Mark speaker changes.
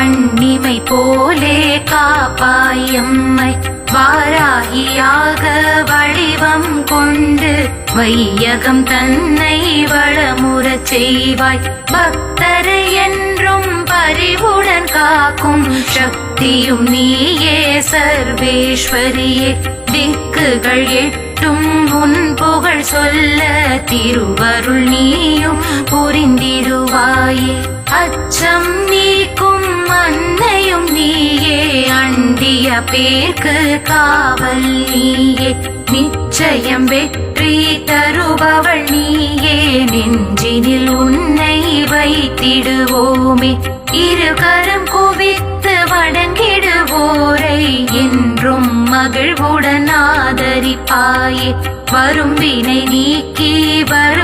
Speaker 1: கண்ணிமை போலே காப்பாயம்மை வாராகியாக வடிவம் கொண்டு வையகம் தன்னை வளமுறச் செய்வாய் பக்தரை என்றும் பரிவுடன் காக்கும் சக்தியும் நீயே சர்வேஸ்வரியே திக்குகள் எட்டும் உன் புகழ் சொல்ல திருவருள் நீயும் புரிந்திடுவாயே அச்சம் நீக்கும் அன்னையும் நீயே அண்டிய பேர்க்கு காவல் நீயே நிச்சயம் வெற்றி தருபவள் நீயே நெஞ்சினில் உன்னை வைத்திடுவோமே இருகரம் குவித்து வணங்கிடுவோரை என்றும் மகிழ்வுடன் ஆதரிப்பாயே வரும் வினை நீக்கி வரும்